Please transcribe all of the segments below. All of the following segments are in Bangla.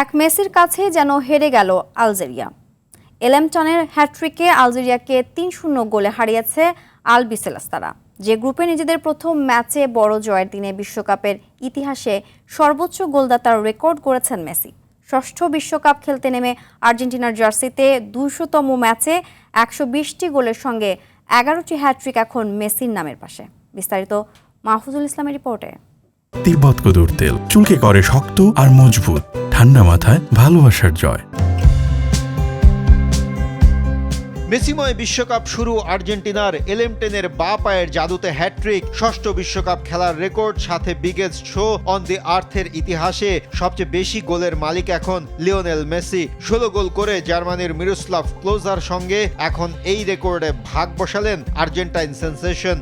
এক মেসির কাছে যেন হেরে গেল আলজেরিয়া। এলেমটনের হ্যাটট্রিকে আলজেরিয়াকে ৩-০ গোলে হারিয়েছে আলবিসেলেস্তারা। যে গ্রুপে নিজেদের প্রথম ম্যাচে বড় জয়ের দিনে বিশ্বকাপের ইতিহাসে সর্বোচ্চ গোলদাতার রেকর্ড গড়েছেন মেসি। ষষ্ঠ বিশ্বকাপ খেলতে নেমে আর্জেন্টিনার জার্সিতে ২০০তম ম্যাচে ১২০টি গোলের সঙ্গে ১১টি হ্যাটট্রিক এখন মেসির নামের পাশে। বিস্তারিত মাহফুজুল ইসলামের রিপোর্টে। তিব্বত কদুর তেল চুলকে করে শক্ত আর মজবুত, ঠান্ডা মাথায় ভালোবাসার জয়। মেসিময় বিশ্বকাপ শুরু আর্জেন্টিনার। এলেমটেনের বা পায়ের জাদুতে হ্যাটট্রিক, ষষ্ঠ বিশ্বকাপ খেলার রেকর্ড, সাথে বিগেস্ট শো অন দি আর্থের ইতিহাসে সবচেয়ে বেশি গোলের মালিক এখন লিওনেল মেসি। ১৬ গোল করে জার্মানির মিরোস্লাভ ক্লোজার সঙ্গে এখন এই রেকর্ডে ভাগ বসালেন আর্জেন্টাইন সেন্সেশন।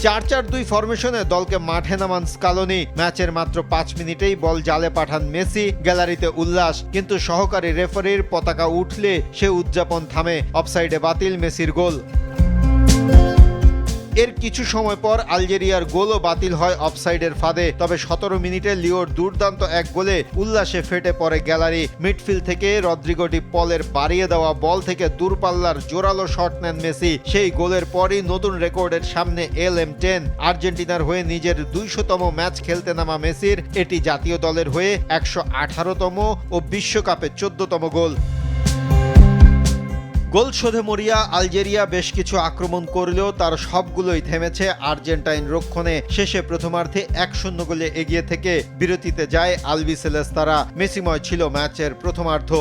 ৪-৪-২ ফরমেশনে দলকে মাঠে নামান স্কালোনি। ম্যাচের মাত্র ৫ মিনিটেই বল জালে পাঠান মেসি, গ্যালারিতে উল্লাস। কিন্তু সহকারী রেফারির পতাকা উঠলে সে উদযাপন থামে। অফসাইডে বাতিল মেসির গোল। এর কিছু সময় পর আলজেরিয়ার গোলও বাতিল হয় অফসাইডের ফাঁদে। তবে ১৭ মিনিটে লিওর দুর্দান্ত এক গোলে উল্লাসে ফেটে পড়ে গ্যালারি। মিডফিল্ড থেকে রদ্রিগো ডি পলের বাড়িয়ে দেওয়া বল থেকে দূরপাল্লার জোরালো শট নেন মেসি। সেই গোলের পরই নতুন রেকর্ডের সামনে এলএম10। আর্জেন্টিনার হয়ে নিজের ২০০তম ম্যাচ খেলতে নামা মেসির এটি জাতীয় দলের হয়ে ১১৮তম ও বিশ্বকাপে ১৪তম গোল। গোল শোধে মরিয়া আলজেরিয়া বেশ কিছু আক্রমণ করলেও তার সবগুলোই থেমেছে আর্জেন্টাইন রক্ষণে। শেষে প্রথমার্ধে ১-০ গোলে এগিয়ে থেকে বিরতিতে যায় আলবিসেলেস্তারা। মেসিময় ছিল ম্যাচের প্রথমার্ধ।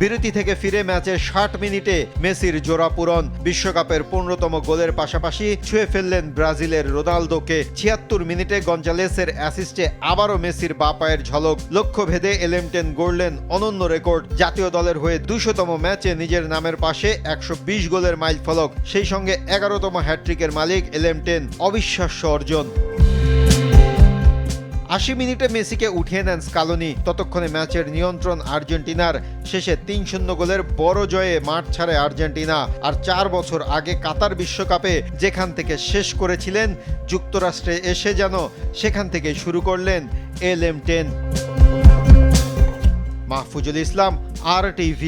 বিরতি থেকে ফিরে ম্যাচের ৬০ মিনিটে মেসির জোড়া পূরণ। বিশ্বকাপের ১৫তম গোলের পাশাপাশি ছুঁয়ে ফেললেন ব্রাজিলের রোনালদোকে। ৭৬ মিনিটে গঞ্জালেসের অ্যাসিস্টে আবারও মেসির বা পায়ের ঝলক। লক্ষ্য ভেদে এলেমটেন গড়লেন অনন্য রেকর্ড। জাতীয় দলের হয়ে ২০০তম ম্যাচে নিজের নামের পাশে ১২০ গোলের মাইলফলক। সেই সঙ্গে ১১তম হ্যাটট্রিকের মালিক এলেমটেন। অবিশ্বাস্য অর্জন। ৮০ মিনিটে মেসিকে উঠিয়ে নেন স্কালোনি। ততক্ষণে ম্যাচের নিয়ন্ত্রণ আর্জেন্টিনার। শেষে ৩-০ গোলের বড় জয়ে মাঠ ছাড়ে আর্জেন্টিনা। আর ৪ বছর আগে কাতার বিশ্বকাপে যেখান থেকে শেষ করেছিলেন, যুক্তরাষ্ট্রে এসে যেন সেখান থেকে শুরু করলেন এলএম10। মাহফুজুল ইসলাম, RTV।